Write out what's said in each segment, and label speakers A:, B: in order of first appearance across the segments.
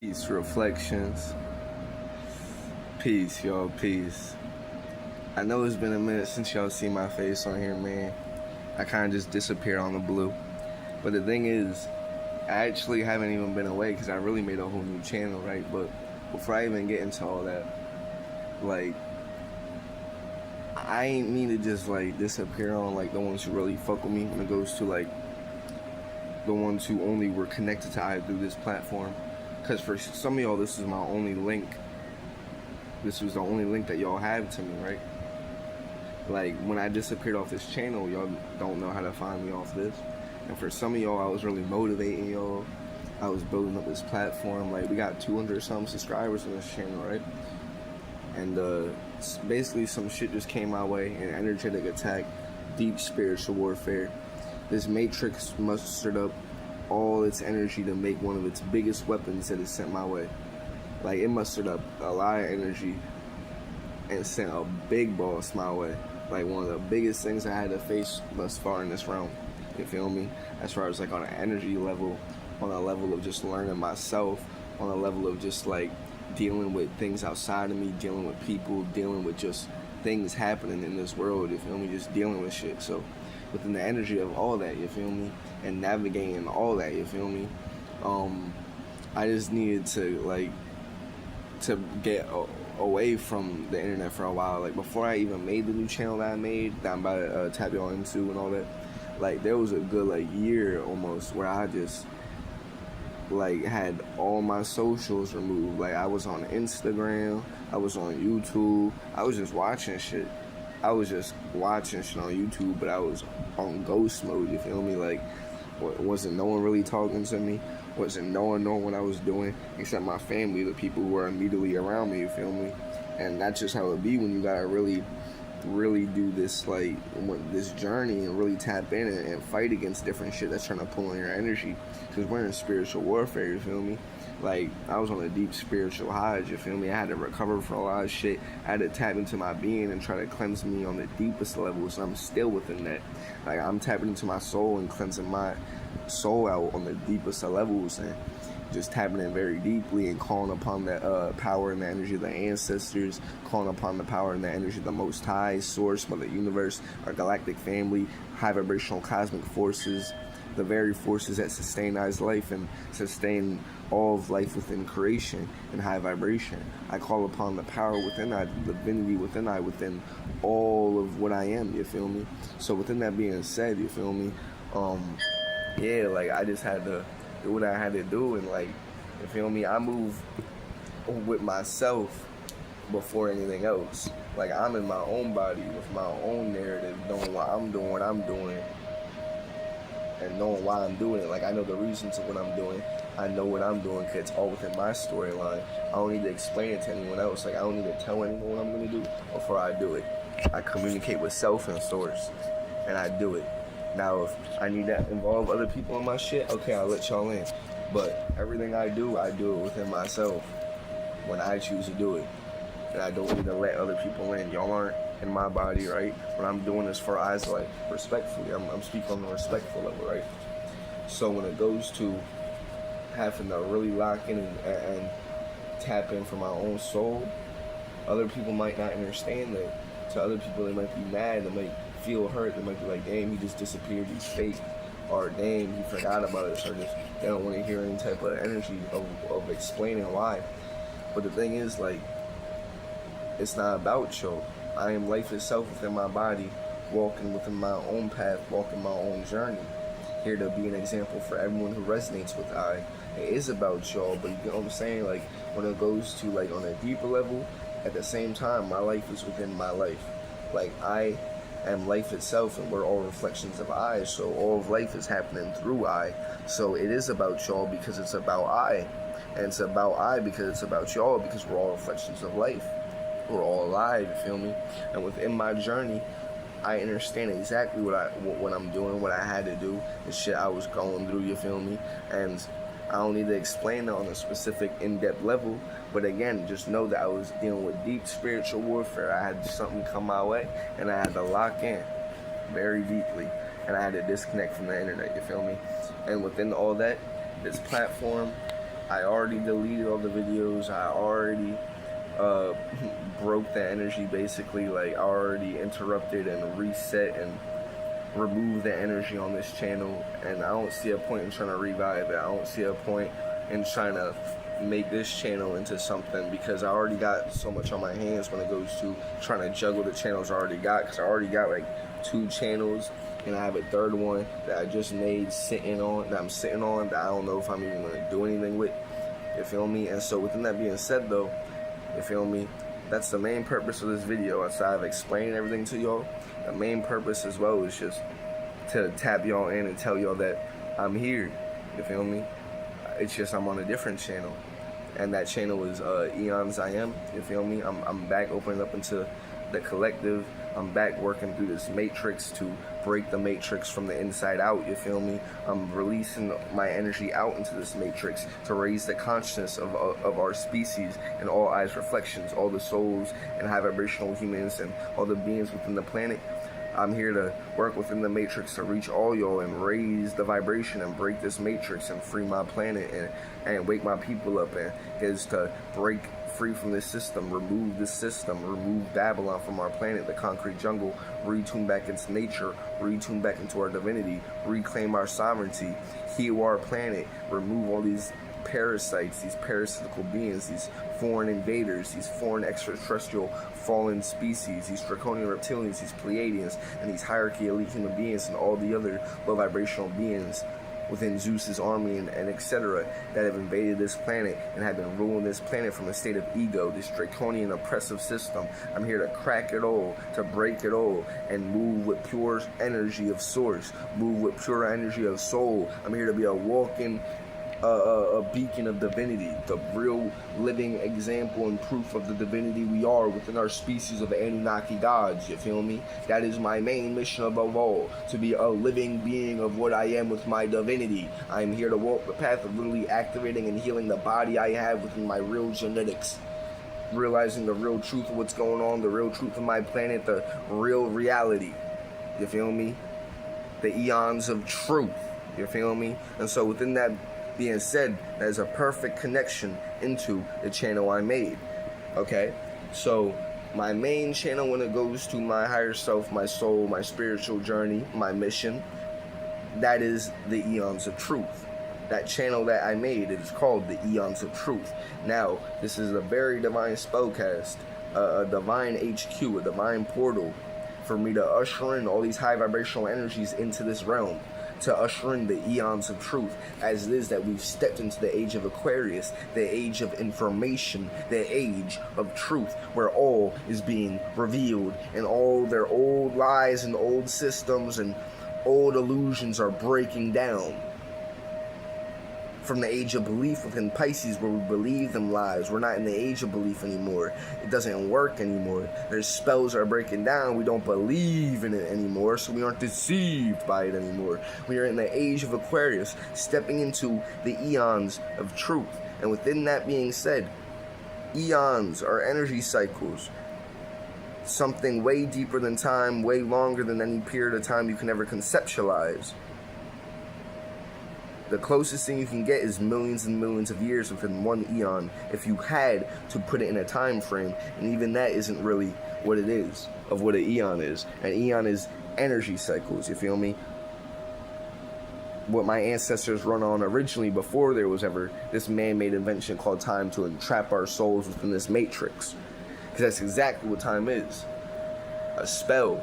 A: Peace reflections. Peace, y'all. Peace. I know it's been a minute since y'all seen my face on here, man. I kind of just disappeared on the blue. But the thing is, I actually haven't even been away because I really made a whole new channel, right? But before I even get into all that, like, I ain't mean to just like disappear on like the ones who really fuck with me when it goes to like the ones who only were connected to I through this platform. Because for some of y'all, this is my only link. This was the only link that y'all have to me, right? Like, when I disappeared off this channel, y'all don't know how to find me off this. And for some of y'all, I was really motivating y'all. I was building up this platform. Like, we got 200-something subscribers on this channel, right? And basically some shit just came my way. An energetic attack, deep spiritual warfare. This matrix mustered up all its energy to make one of its biggest weapons that it sent my way. Like, it mustered up a lot of energy and sent a big boss my way. Like, one of the biggest things I had to face thus far in this realm. You feel me? As far as like on an energy level, on a level of just learning myself, on a level of just like dealing with things outside of me, dealing with people, dealing with just things happening in this world, you feel me? Just dealing with shit. So within the energy of all that, you feel me? And navigating all that, you feel me? I just needed to get away from the internet for a while. Like, before I even made the new channel that I made, that I'm about to tap y'all into and all that, like, there was a good like year almost where I just like had all my socials removed. Like, I was on Instagram, I was on YouTube, I was just watching shit. I was just watching shit on YouTube, but I was on ghost mode, you feel me? Like, wasn't no one really talking to me, wasn't no one knowing what I was doing, except my family, the people who were immediately around me, you feel me? And that's just how it be when you gotta really do this, like, this journey and really tap in and fight against different shit that's trying to pull on your energy. Because we're in spiritual warfare, you feel me? Like, I was on a deep spiritual high, you feel me? I had to recover from a lot of shit. I had to tap into my being and try to cleanse me on the deepest levels. I'm still within that. Like, I'm tapping into my soul and cleansing my soul out on the deepest of levels, and just tapping in very deeply and calling upon the power and the energy of the ancestors, calling upon the power and the energy of the Most High, Source, Mother Universe, our galactic family, high vibrational cosmic forces, the very forces that sustain I's life and sustain all of life within creation and high vibration. I call upon the power within I, the divinity within I, within all of what I am, you feel me? So within that being said, you feel me? Yeah, like, I just had to do what I had to do, and like, you feel me? I move with myself before anything else. Like, I'm in my own body with my own narrative, knowing why I'm doing what I'm doing, and knowing why I'm doing it. Like, I know the reasons of what I'm doing. I know what I'm doing because it's all within my storyline. I don't need to explain it to anyone else. Like, I don't need to tell anyone what I'm gonna do before I do it. I communicate with self and source, and I do it. Now, if I need to involve other people in my shit, okay, I'll let y'all in. But everything I do it within myself when I choose to do it. And I don't need to let other people in. Y'all aren't in my body, right? What I'm doing is for eyes, like, respectfully. I'm speaking on the respectful level, right? So when it goes to having to really lock in and tap in for my own soul, other people might not understand that. To other people, they might be mad, they might feel hurt, they might be like, damn, he just disappeared, he's fake, or damn, he forgot about us, or just they don't want to hear any type of energy of explaining why. But the thing is, like, it's not about y'all. I am life itself within my body, walking within my own path, walking my own journey, here to be an example for everyone who resonates with I. It is about y'all, but you know what I'm saying? Like, when it goes to like on a deeper level, at the same time, my life is within my life. Like, I am life itself, and we're all reflections of I, so all of life is happening through I. So it is about y'all because it's about I, and it's about I because it's about y'all, because we're all reflections of life. We're all alive, you feel me? And within my journey, I understand exactly what I'm doing, what I had to do, the shit I was going through, you feel me? And I don't need to explain it on a specific in-depth level, but again, just know that I was dealing with deep spiritual warfare. I had something come my way, and I had to lock in very deeply, and I had to disconnect from the internet, you feel me? And within all that, this platform I already deleted all the videos. I already uh, broke the energy basically. Like I already interrupted and reset and removed the energy on this channel, and I don't see a point in trying to revive it. I don't see a point in trying to make this channel into something, because I already got so much on my hands when it goes to trying to juggle the channels I already got, because I already got like 2 channels, and I have a third one that I just made that I'm sitting on that I don't know if I'm even going to do anything with, you feel me? And so within that being said though, you feel me, that's the main purpose of this video. Outside of explaining everything to y'all, the main purpose as well is just to tap y'all in and tell y'all that I'm here, you feel me? It's just I'm on a different channel, and that channel is Eons I Am, you feel me? I'm back opening up into the collective. I'm back working through this matrix to break the matrix from the inside out, you feel me? I'm releasing my energy out into this matrix to raise the consciousness of our species and all eyes reflections, all the souls and high vibrational humans and all the beings within the planet. I'm here to work within the matrix to reach all y'all and raise the vibration and break this matrix and free my planet and wake my people up, and is to break free from this system, remove this system, remove Babylon from our planet, the concrete jungle, retune back into nature, retune back into our divinity, reclaim our sovereignty, heal our planet, remove all these parasites, these parasitical beings, these foreign invaders, these foreign extraterrestrial fallen species, these draconian reptilians, these Pleiadians, and these hierarchy elite human beings, and all the other low vibrational beings within Zeus's army and etc. that have invaded this planet and have been ruling this planet from a state of ego, this draconian oppressive system. I'm here to crack it all, to break it all, and move with pure energy of source, move with pure energy of soul. I'm here to be a walking a beacon of divinity, the real living example and proof of the divinity we are within our species of Anunnaki gods, you feel me? That is my main mission above all, to be a living being of what I am with my divinity. I am here to walk the path of literally activating and healing the body I have within my real genetics, realizing the real truth of what's going on, the real truth of my planet, the real reality, you feel me? The eons of truth, you feel me? And so within that being said, there's a perfect connection into the channel I made. Okay, so my main channel, when it goes to my higher self, my soul, my spiritual journey, my mission, that is the Eons of Truth. That channel that I made, it is called the Eons of Truth. Now, this is a very divine spellcast, a divine HQ, a divine portal for me to usher in all these high vibrational energies into this realm, to usher in the eons of truth, as it is that we've stepped into the age of Aquarius, the age of information, the age of truth, where all is being revealed and all their old lies and old systems and old illusions are breaking down. From the age of belief within Pisces, where we believe them lies, we're not in the age of belief anymore. It doesn't work anymore. Their spells are breaking down. We don't believe in it anymore, so we aren't deceived by it anymore. We are in the age of Aquarius, stepping into the eons of truth. And within that being said, eons are energy cycles, something way deeper than time, way longer than any period of time you can ever conceptualize. The closest thing you can get is millions and millions of years within one eon, if you had to put it in a time frame, and even that isn't really what it is, of what an eon is. An eon is energy cycles, you feel me? What my ancestors run on originally, before there was ever this man-made invention called time to entrap our souls within this matrix. Because that's exactly what time is. A spell,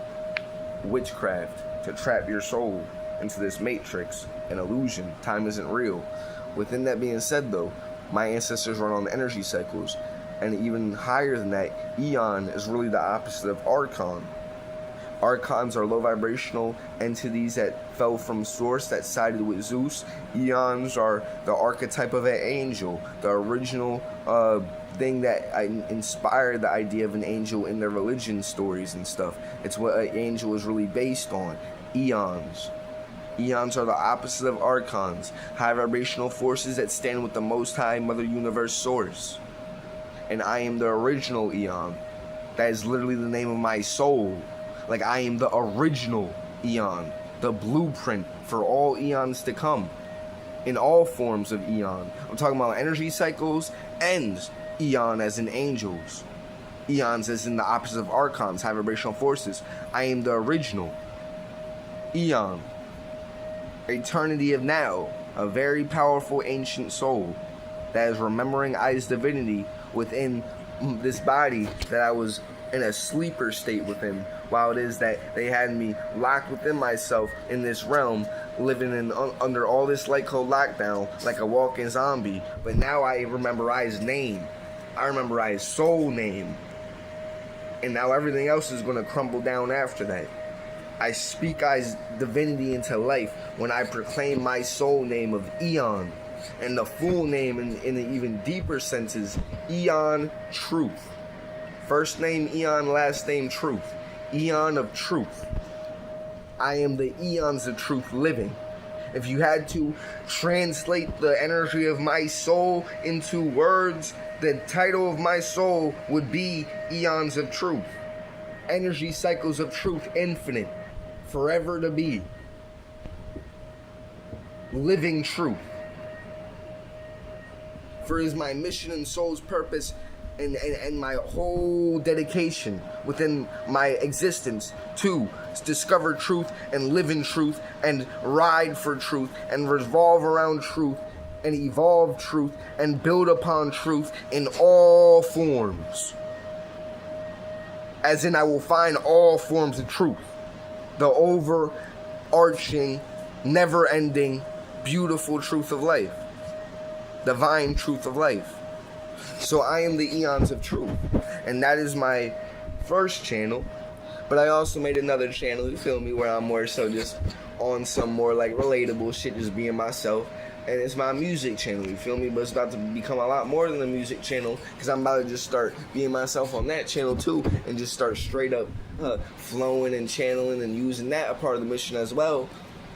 A: witchcraft, to trap your soul into this matrix, an illusion. Time isn't real. Within that being said though, my ancestors run on energy cycles, and even higher than that, eon is really the opposite of archon. Archons are low vibrational entities that fell from source, that sided with Zeus. Eons are the archetype of an angel, the original thing that inspired the idea of an angel in their religion stories and stuff. It's what an angel is really based on. Eons. Eons are the opposite of archons, high vibrational forces that stand with the Most High Mother Universe Source. And I am the original eon. That is literally the name of my soul. Like, I am the original eon, the blueprint for all eons to come. in all forms of eon. I'm talking about energy cycles and eon as in angels. Eons as in the opposite of archons, high vibrational forces. I am the original. Eon. Eternity of now. A very powerful ancient soul that is remembering I's divinity within this body that I was in a sleeper state within, while it is that they had me locked within myself in this realm, living in under all this light code lockdown like a walking zombie. But now I remember I's name. I remember I's soul name. And now everything else is going to crumble down after that. I speak I's divinity into life when I proclaim my soul name of Eon. And the full name in an even deeper sense is Eon Truth. First name Eon, last name Truth. Eon of Truth. I am the eons of truth living. If you had to translate the energy of my soul into words, the title of my soul would be Eons of Truth. Energy cycles of truth, infinite, forever to be. Living truth. For it is my mission and soul's purpose and my whole dedication within my existence to discover truth and live in truth and ride for truth and revolve around truth and evolve truth and build upon truth in all forms. As in, I will find all forms of truth. The overarching, never-ending, beautiful truth of life. Divine truth of life. So I am the Eons of Truth. And that is my first channel. But I also made another channel, you feel me, where I'm more so just on some more like relatable shit, just being myself. And it's my music channel, you feel me? But it's about to become a lot more than a music channel, because I'm about to just start being myself on that channel too, and just start straight up flowing and channeling and using that a part of the mission as well.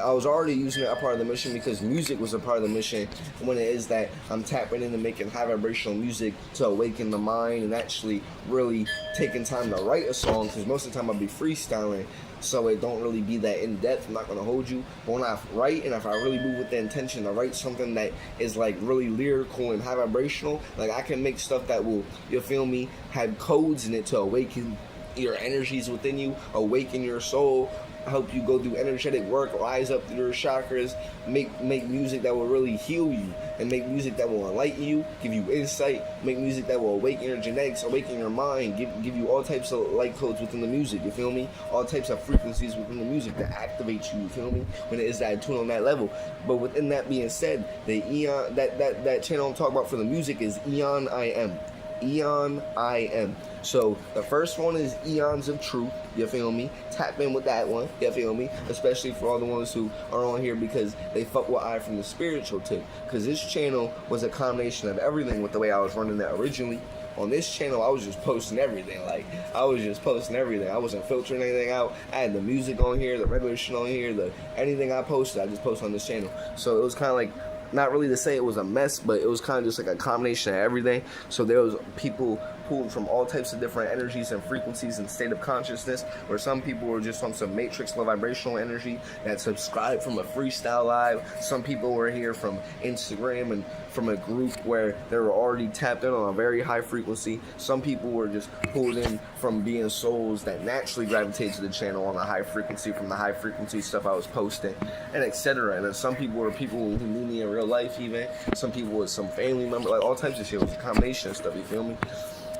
A: I was already using it a part of the mission because music was a part of the mission, when it is that I'm tapping into making high vibrational music to awaken the mind and actually really taking time to write a song, because most of the time I'll be freestyling, so it don't really be that in depth. I'm not gonna hold you, but when I write, and if I really move with the intention to write something that is like really lyrical and high vibrational, like I can make stuff that will, you feel me, have codes in it to awaken your energies within you, awaken your soul, help you go through energetic work, rise up through your chakras, make music that will really heal you, and make music that will enlighten you, give you insight, make music that will awaken your genetics, awaken your mind, give you all types of light codes within the music, you feel me? All types of frequencies within the music that activate you feel me? When it is that tune on that level. But within that being said, the Eon, that channel I'm talking about for the music is Eon I Am. Eon I Am. So the first one is Eons of Truth, you feel me? Tap in with that one, you feel me? Especially for all the ones who are on here because they fuck with I from the spiritual tip. Because this channel was a combination of everything with the way I was running it originally. On this channel, I was just posting everything. Like, I was just posting everything. I wasn't filtering anything out. I had the music on here, the regular shit on here, anything I posted, I just posted on this channel. So it was kind of like, not really to say it was a mess, but it was kind of just like a combination of everything. So there was people pulled from all types of different energies and frequencies and state of consciousness, where some people were just on some matrix low vibrational energy that subscribed from a freestyle live. Some people were here from Instagram and from a group where they were already tapped in on a very high frequency. Some people were just pulled in from being souls that naturally gravitate to the channel on a high frequency from the high frequency stuff I was posting, and etc. And then some people were people who knew me in real life even. Some people were some family member, like all types of shit. It was a combination of stuff, you feel me?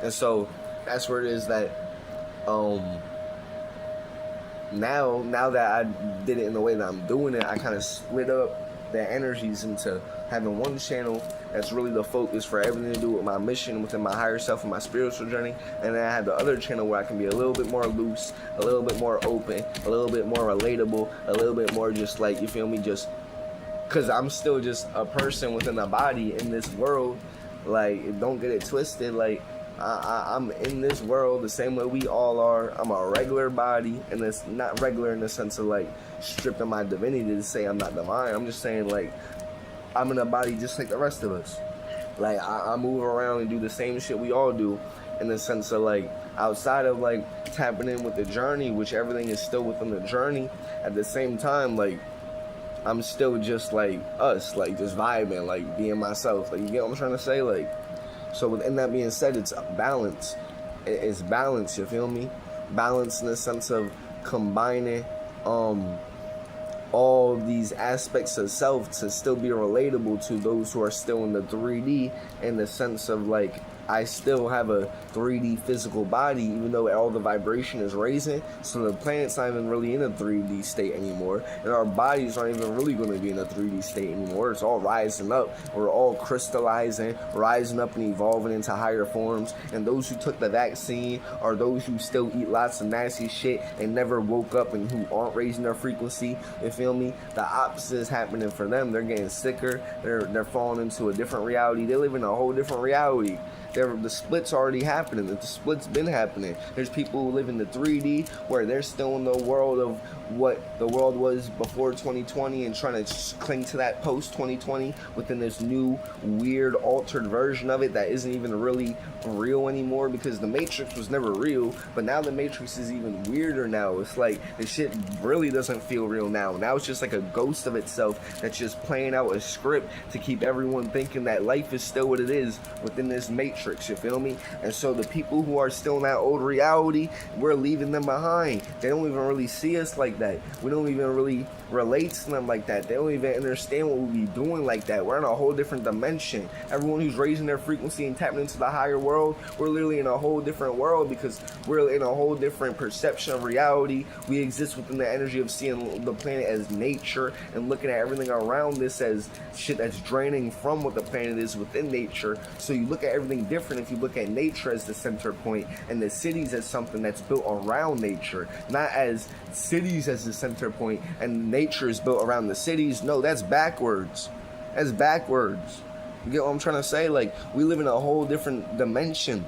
A: And so that's where it is that now that I did it in the way that I'm doing it, I kind of split up the energies into having one channel that's really the focus for everything to do with my mission within my higher self and my spiritual journey, and then I have the other channel where I can be a little bit more loose, a little bit more open, a little bit more relatable, a little bit more just like, you feel me, just because I'm still just a person within a body in this world. Like, don't get it twisted, like I'm in this world the same way we all are. I'm a regular body, and it's not regular in the sense of like stripping my divinity to say I'm not divine. I'm just saying like I'm in a body just like the rest of us. Like I move around and do the same shit we all do, in the sense of like outside of like tapping in with the journey, which everything is still within the journey. At the same time, like I'm still just like us, like just vibing, like being myself. Like, you get what I'm trying to say? Like, so within that being said, it's balance. It's balance, you feel me? Balance in the sense of combining all these aspects of self to still be relatable to those who are still in the 3D, in the sense of like, I still have a 3D physical body, even though all the vibration is raising. So the planet's not even really in a 3D state anymore, and our bodies aren't even really going to be in a 3D state anymore. It's all rising up. We're all crystallizing, rising up and evolving into higher forms. And those who took the vaccine, or those who still eat lots of nasty shit and never woke up and who aren't raising their frequency, you feel me? The opposite is happening for them. They're getting sicker. They're falling into a different reality. They live in a whole different reality. The split's already happening. The split's been happening. There's people who live in the 3D where they're still in the world of what the world was before 2020 and trying to cling to that post 2020 within this new weird altered version of it that isn't even really real anymore, because the Matrix was never real, but now the Matrix is even weirder now. It's like the shit really doesn't feel real now. Now it's just like a ghost of itself that's just playing out a script to keep everyone thinking that life is still what it is within this Matrix, you feel me? And so the people who are still in that old reality, we're leaving them behind. They don't even really see us like that. We don't even really relate to them like that. They don't even understand what we be doing like that. We're in a whole different dimension. Everyone who's raising their frequency and tapping into the higher world, we're literally in a whole different world, because we're in a whole different perception of reality. We exist within the energy of seeing the planet as nature and looking at everything around this as shit that's draining from what the planet is within nature. So you look at everything different if you look at nature as the center point and the cities as something that's built around nature, not as cities as the center point and nature is built around the cities. No, that's backwards. That's backwards. You get what I'm trying to say? Like, we live in a whole different dimension,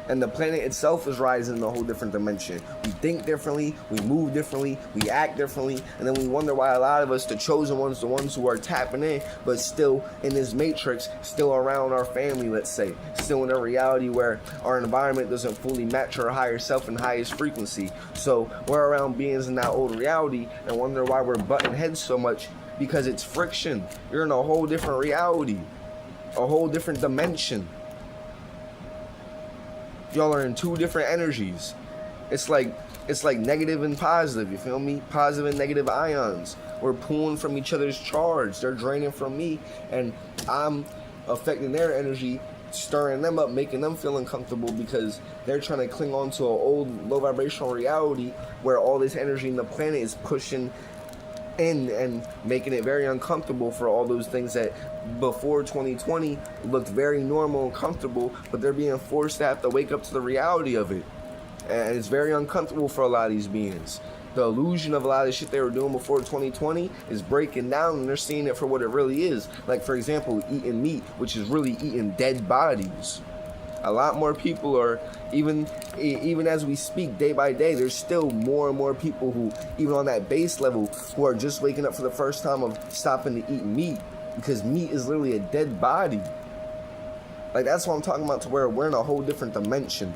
A: and the planet itself is rising in a whole different dimension. We think differently, we move differently, we act differently, and then we wonder why a lot of us, the chosen ones, the ones who are tapping in, but still in this matrix, still around our family, let's say, still in a reality where our environment doesn't fully match our higher self and highest frequency. So we're around beings in that old reality and wonder why we're butting heads so much, because it's friction. You're in a whole different reality, a whole different dimension. Y'all are in two different energies. It's like negative and positive, you feel me? Positive and negative ions. We're pulling from each other's charge. They're draining from me, and I'm affecting their energy, stirring them up, making them feel uncomfortable because they're trying to cling on to an old low vibrational reality where all this energy in the planet is pushing in and making it very uncomfortable for all those things that before 2020 looked very normal and comfortable, but they're being forced to have to wake up to the reality of it. And it's very uncomfortable for a lot of these beings. The illusion of a lot of the shit they were doing before 2020 is breaking down, and they're seeing it for what it really is. Like, for example, eating meat, which is really eating dead bodies. A lot more people are, even as we speak, day by day, there's still more and more people who, even on that base level, who are just waking up for the first time of stopping to eat meat, because meat is literally a dead body. Like, that's what I'm talking about, to where we're in a whole different dimension.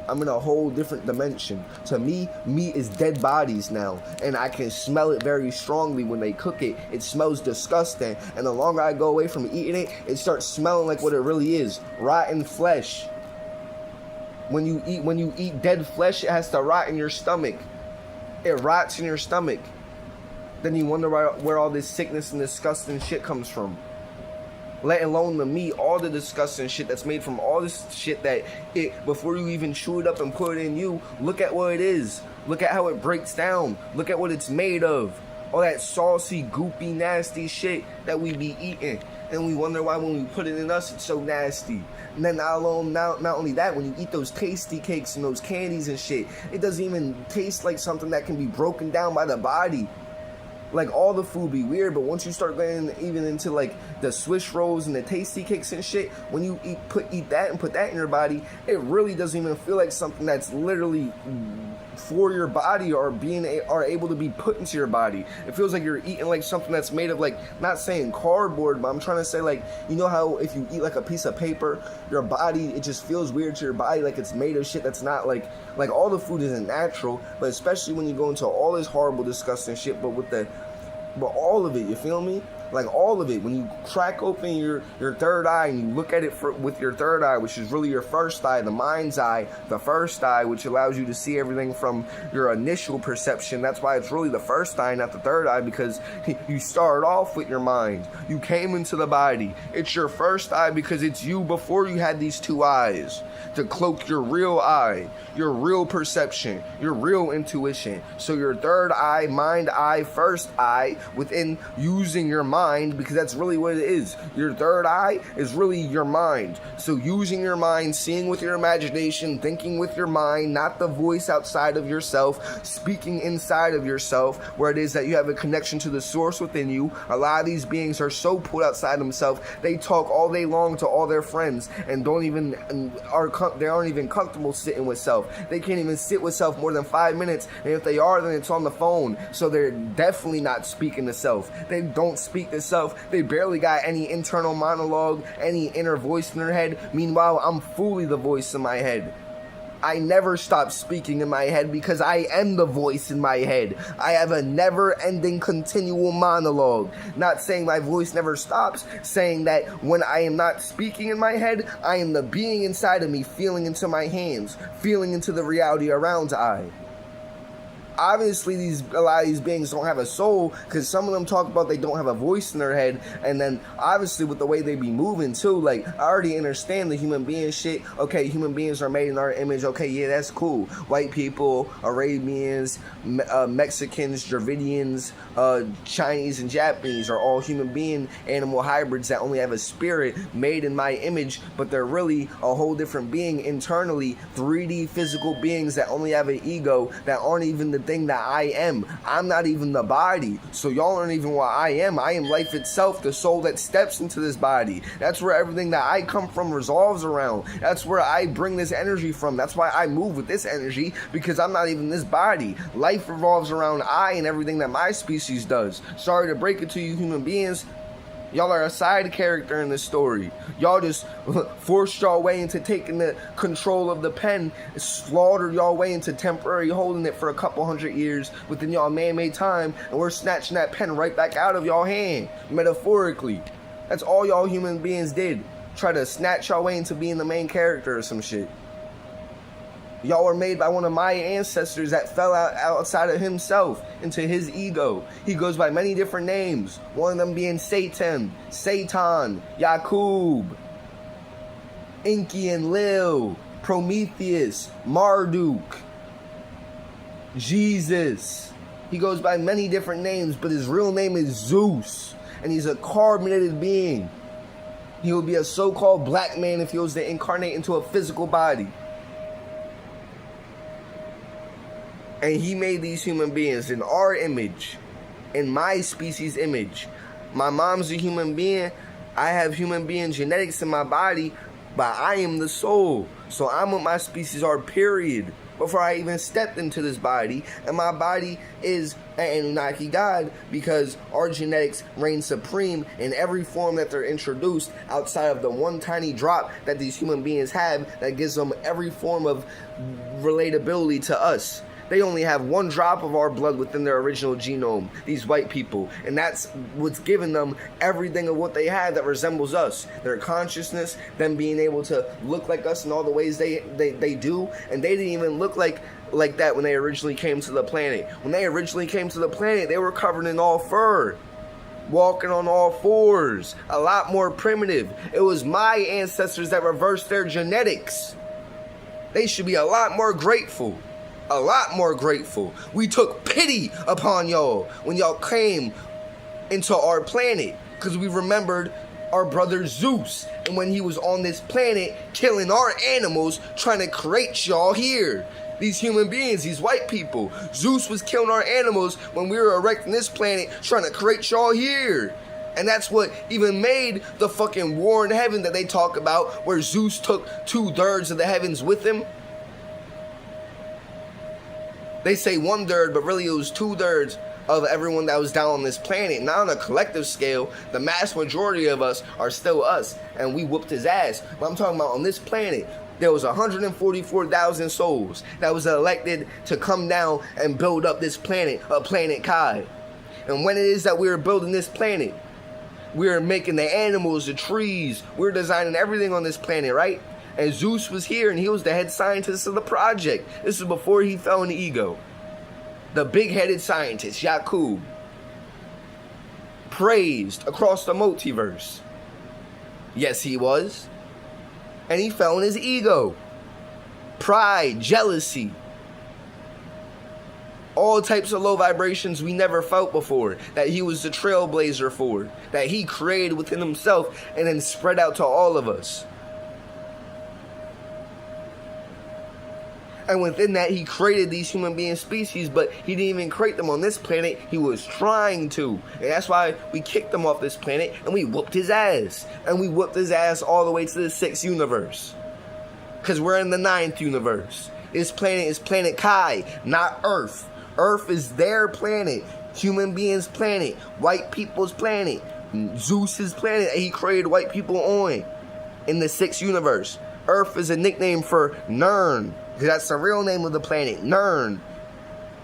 A: I'm in a whole different dimension. To me, meat is dead bodies now, and I can smell it very strongly when they cook it. It smells disgusting, and the longer I go away from eating it, it starts smelling like what it really is: rotten flesh. When you eat dead flesh, it has to rot in your stomach. It rots in your stomach. Then you wonder where all this sickness and disgusting shit comes from. Let alone the meat, all the disgusting shit that's made from all this shit that before you even chew it up and put it in you, look at what it is. Look at how it breaks down. Look at what it's made of. All that saucy, goopy, nasty shit that we be eating. And we wonder why when we put it in us, it's so nasty. And then not only that, when you eat those tasty cakes and those candies and shit, it doesn't even taste like something that can be broken down by the body. Like, all the food be weird, but once you start getting even into like the Swiss rolls and the tasty cakes and shit, when you eat that and put that in your body, it really doesn't even feel like something that's literally for your body or able to be put into your body. It feels like you're eating like something that's made of, like, not saying cardboard, but I'm trying to say, like, you know how if you eat like a piece of paper, your body, it just feels weird to your body, like it's made of shit that's not like all the food isn't natural, but especially when you go into all this horrible, disgusting shit, but with the but all of it, you feel me? Like all of it. When you crack open your third eye and you look at it with your third eye, which is really your first eye, the mind's eye, the first eye, which allows you to see everything from your initial perception. That's why it's really the first eye, not the third eye, because you started off with your mind. You came into the body. It's your first eye because it's you before you had these two eyes to cloak your real eye, your real perception, your real intuition. So your third eye, mind eye, first eye, within using your mind, because that's really what it is. Your third eye is really your mind. So using your mind, seeing with your imagination, thinking with your mind, not the voice outside of yourself, speaking inside of yourself, where it is that you have a connection to the source within you. A lot of these beings are so put outside themselves, they talk all day long to all their friends and they aren't even comfortable sitting with self. They can't even sit with self more than 5 minutes, and if they are, then it's on the phone. So they're definitely not speaking to self. They don't speak to self. They barely got any internal monologue, any inner voice in their head. Meanwhile, I'm fully the voice in my head. I never stop speaking in my head because I am the voice in my head. I have a never-ending continual monologue. Not saying my voice never stops, saying that when I am not speaking in my head, I am the being inside of me feeling into my hands, feeling into the reality around I. Obviously, a lot of these beings don't have a soul, because some of them talk about they don't have a voice in their head, and then obviously with the way they be moving too, like, I already understand the human being shit. Okay, human beings are made in our image. Okay, yeah, that's cool. White people, Arabians, Mexicans, Dravidians, Chinese and Japanese are all human being animal hybrids that only have a spirit made in my image, but they're really a whole different being internally, 3D physical beings that only have an ego, that aren't even the thing that I am. I'm not even the body, so y'all aren't even what I am. I am life itself, the soul that steps into this body. That's where everything that I come from resolves around. That's where I bring this energy from. That's why I move with this energy, because I'm not even this body. Life revolves around I and everything that my species does. Sorry to break it to you human beings, y'all are a side character in this story. Y'all just forced y'all way into taking the control of the pen, slaughtered y'all way into temporary holding it for a couple hundred years within y'all man-made time, and we're snatching that pen right back out of y'all hand, metaphorically. That's all y'all human beings did. Try to snatch y'all way into being the main character or some shit. Y'all were made by one of my ancestors that fell outside of himself into his ego. He goes by many different names. One of them being Satan, Yakub, Enki and Lil, Prometheus, Marduk, Jesus. He goes by many different names, but his real name is Zeus. And he's a carbonated being. He would be a so-called black man if he was to incarnate into a physical body. And he made these human beings in our image, in my species image. My mom's a human being. I have human being genetics in my body, but I am the soul. So I'm what my species are, period. Before I even stepped into this body. And my body is an Anunnaki God, because our genetics reign supreme in every form that they're introduced, outside of the one tiny drop that these human beings have that gives them every form of relatability to us. They only have one drop of our blood within their original genome, these white people. And that's what's given them everything of what they have that resembles us. Their consciousness, them being able to look like us in all the ways they do. And they didn't even look like that when they originally came to the planet. When they originally came to the planet, they were covered in all fur, walking on all fours, a lot more primitive. It was my ancestors that reversed their genetics. They should be a lot more grateful. A lot more grateful. We took pity upon y'all when y'all came into our planet, because we remembered our brother Zeus, and when he was on this planet killing our animals, trying to create y'all here. These human beings, these white people. Zeus was killing our animals when we were erecting this planet, trying to create y'all here. And that's what even made the fucking war in heaven that they talk about, where Zeus took 2/3 of the heavens with him. They say 1/3, but really it was 2/3 of everyone that was down on this planet. Now on a collective scale, the mass majority of us are still us, and we whooped his ass. But I'm talking about on this planet, there was 144,000 souls that was elected to come down and build up this planet, a planet Kai. And when it is that we were building this planet, we were making the animals, the trees, we were designing everything on this planet, right? And Zeus was here, and he was the head scientist of the project. This is before he fell in the ego. The big-headed scientist, Yakub, praised across the multiverse. Yes, he was. And he fell in his ego. Pride, jealousy. All types of low vibrations we never felt before, that he was the trailblazer for, that he created within himself and then spread out to all of us. And within that, he created these human being species, but he didn't even create them on this planet. He was trying to. And that's why we kicked him off this planet and we whooped his ass. And we whooped his ass all the way to the 6th universe. Because we're in the 9th universe. This planet is planet Kai, not Earth. Earth is their planet. Human beings' planet. White people's planet. Zeus's planet that he created white people on. In the 6th universe. Earth is a nickname for Nern. That's the real name of the planet, Nern.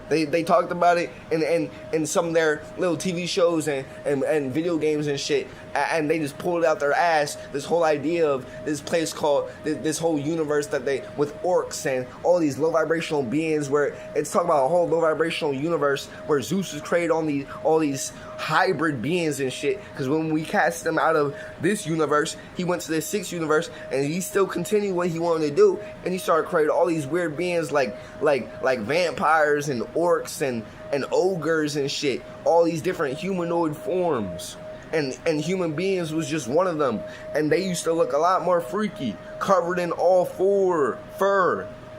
A: They talked about it in some of their little TV shows and video games and shit, and they just pulled out their ass this whole idea of this place called this whole universe that they with orcs and all these low vibrational beings, where it's talking about a whole low vibrational universe where Zeus was created on all these hybrid beings and shit. Because when we cast him out of this universe, he went to the 6th universe and he still continued what he wanted to do, and he started creating all these weird beings like vampires and orcs and ogres and shit, all these different humanoid forms. And human beings was just one of them. And they used to look a lot more freaky, covered in all fur.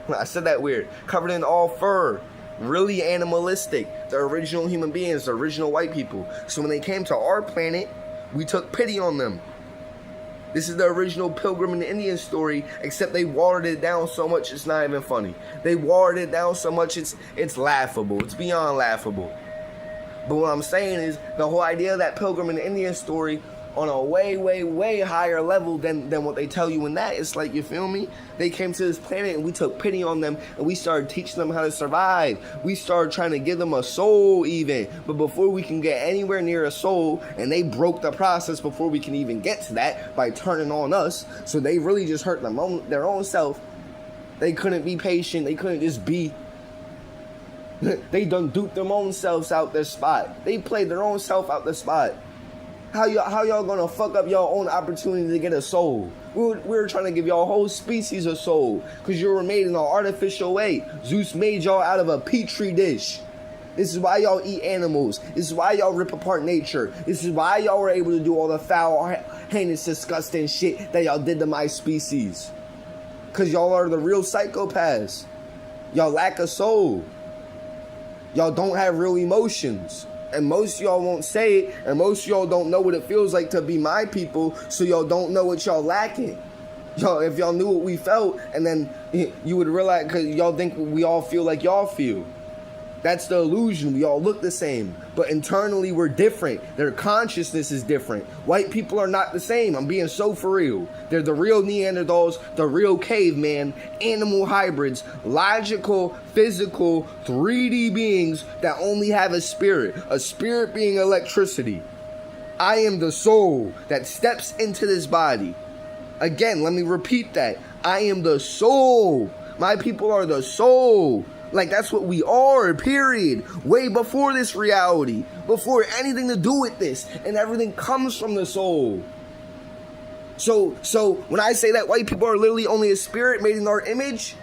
A: I said that weird. Covered in all fur. Really animalistic. The original human beings, the original white people. So when they came to our planet, we took pity on them. This is the original Pilgrim and the Indian story, except they watered it down so much it's not even funny. They watered it down so much it's laughable. It's beyond laughable. But what I'm saying is, the whole idea of that Pilgrim and the Indian story on a way, way, way higher level than what they tell you in that. It's like, you feel me? They came to this planet and we took pity on them and we started teaching them how to survive. We started trying to give them a soul even. But before we can get anywhere near a soul, and they broke the process before we can even get to that by turning on us. So they really just hurt their own self. They couldn't be patient. They couldn't just be. They done duped their own selves out their spot. They played their own self out the spot. How y'all gonna fuck up your own opportunity to get a soul? We were trying to give y'all whole species a soul, because you were made in an artificial way. Zeus made y'all out of a petri dish. This is why y'all eat animals. This is why y'all rip apart nature. This is why y'all were able to do all the foul, heinous, disgusting shit that y'all did to my species. Because y'all are the real psychopaths. Y'all lack a soul. Y'all don't have real emotions. And most of y'all won't say it, and most of y'all don't know what it feels like to be my people, so y'all don't know what y'all lacking. Y'all, if y'all knew what we felt, and then you would realize, because y'all think we all feel like y'all feel. That's the illusion. We all look the same, but internally we're different. Their consciousness is different. White people are not the same. I'm being so for real. They're the real Neanderthals, the real caveman, animal hybrids, logical, physical, 3D beings that only have a spirit being electricity. I am the soul that steps into this body. Again, let me repeat that. I am the soul. My people are the soul. Like, that's what we are, period. Way before this reality. Before anything to do with this. And everything comes from the soul. So when I say that white people are literally only a spirit made in our image,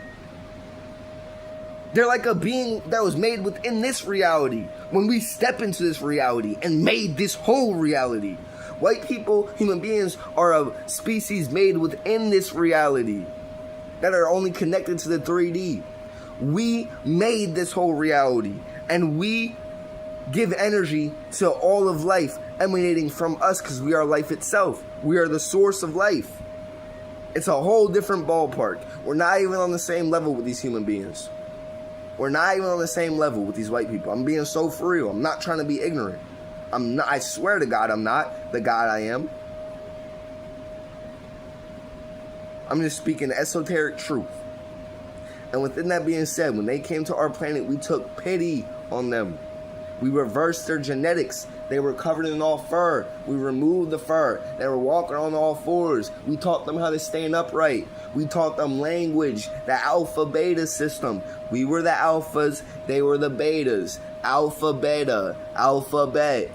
A: they're like a being that was made within this reality. When we step into this reality and made this whole reality. White people, human beings, are a species made within this reality. That are only connected to the 3D. We made this whole reality, and we give energy to all of life emanating from us, because we are life itself. We are the source of life. It's a whole different ballpark. We're not even on the same level with these human beings. We're not even on the same level with these white people. I'm being so for real. I'm not trying to be ignorant. I'm not. I swear to God, I'm not the God I am. I'm just speaking esoteric truth. And within that being said, when they came to our planet, we took pity on them. We reversed their genetics. They were covered in all fur. We removed the fur. They were walking on all fours. We taught them how to stand upright. We taught them language, the alpha beta system. We were the alphas, they were the betas. Alpha beta, alphabet.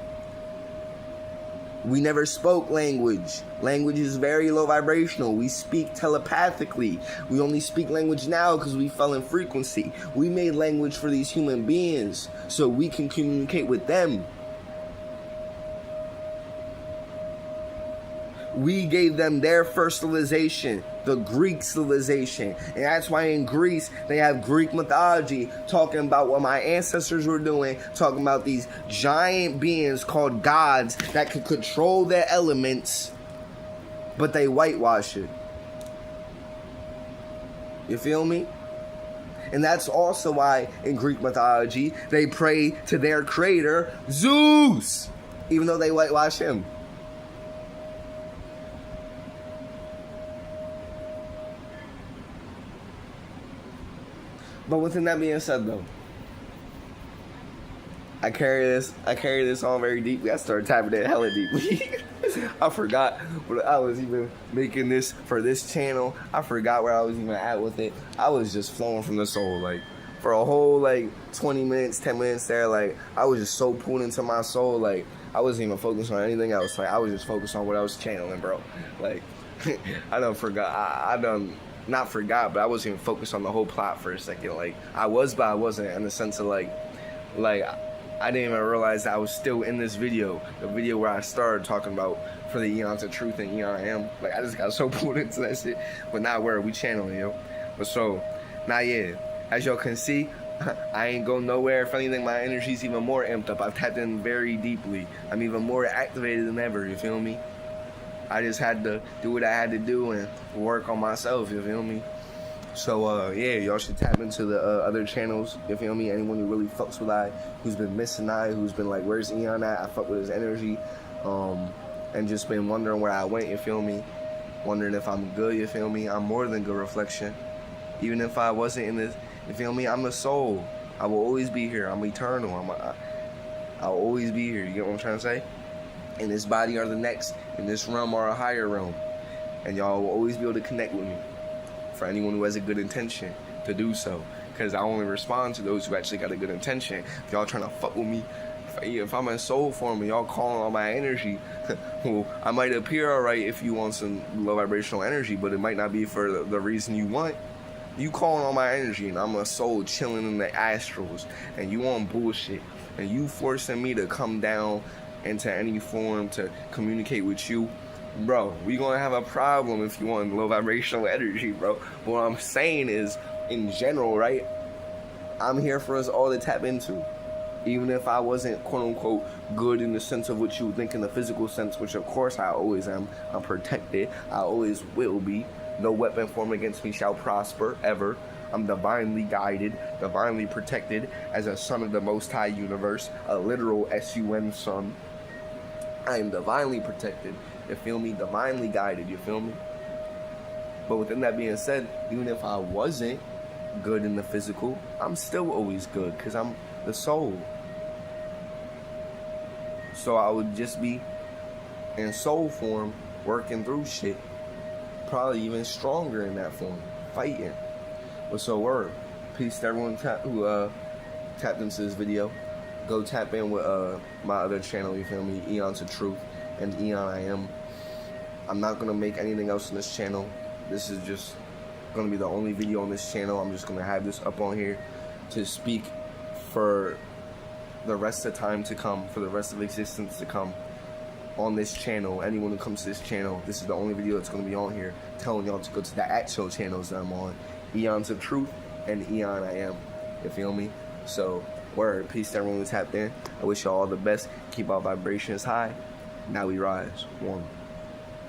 A: We never spoke language. Language is very low vibrational. We speak telepathically. We only speak language now because we fell in frequency. We made language for these human beings so we can communicate with them. We gave them their first civilization, the Greek civilization. And that's why in Greece, they have Greek mythology talking about what my ancestors were doing, talking about these giant beings called gods that could control their elements, but they whitewash it. You feel me? And that's also why in Greek mythology, they pray to their creator, Zeus, even though they whitewash him. But within that being said, though, I carry this on very deeply. I started tapping it hella deeply. I forgot what I was even making this for this channel. I forgot where I was even at with it. I was just flowing from the soul, like for a whole 20 minutes, 10 minutes there. Like I was just so pulled into my soul. Like I wasn't even focused on anything else. Like I was just focused on what I was channeling, bro. Like I done forgot. I done. Not forgot, but I wasn't even focused on the whole plot for a second. Like I was, but I wasn't, in the sense of like I didn't even realize that I was still in this video, the video where I started talking about for the Eons of Truth and Eon I Am. Like I just got so pulled into that shit, but not where we channeling, yo. But so, now yeah, as y'all can see, I ain't going nowhere. If anything, my energy's even more amped up. I've tapped in very deeply. I'm even more activated than ever. You feel me? I just had to do what I had to do and work on myself, you feel me? So, yeah, y'all should tap into the other channels, you feel me? Anyone who really fucks with I, who's been missing I, who's been like, where's Eon at? I fuck with his energy, and just been wondering where I went, you feel me? Wondering if I'm good, you feel me? I'm more than good reflection. Even if I wasn't in this, you feel me? I'm the soul. I will always be here. I'm eternal. I'll always be here, you get what I'm trying to say? In this body or the next, in this realm or a higher realm. And y'all will always be able to connect with me. For anyone who has a good intention to do so. Because I only respond to those who actually got a good intention. If y'all trying to fuck with me, if I'm in soul form and y'all calling on my energy, well, I might appear alright if you want some low vibrational energy, but it might not be for the reason you want. You calling on my energy and I'm a soul chilling in the astrals. And you on bullshit. And you forcing me to come down into any form to communicate with you, bro, we gonna have a problem if you want low vibrational energy, bro. What I'm saying is, in general, right, I'm here for us all to tap into. Even if I wasn't, quote unquote, good in the sense of what you think in the physical sense, which of course I always am. I'm protected. I always will be. No weapon formed against me shall prosper, ever. I'm divinely guided, divinely protected as a son of the Most High Universe, a literal S-U-N son. I am divinely protected, you feel me? Divinely guided, you feel me? But within that being said, even if I wasn't good in the physical, I'm still always good because I'm the soul. So I would just be in soul form, working through shit. Probably even stronger in that form, fighting. But so word, peace to everyone who tapped into this video. Go tap in with my other channel, you feel me? Eons of Truth and Eon I Am. I'm not going to make anything else on this channel. This is just going to be the only video on this channel. I'm just going to have this up on here to speak for the rest of time to come, for the rest of existence to come on this channel. Anyone who comes to this channel, this is the only video that's going to be on here telling y'all to go to the actual channels that I'm on. Eons of Truth and Eon I Am. You feel me? So, word, peace to everyone who tapped in. I wish y'all all the best. Keep our vibrations high. Now we rise. One.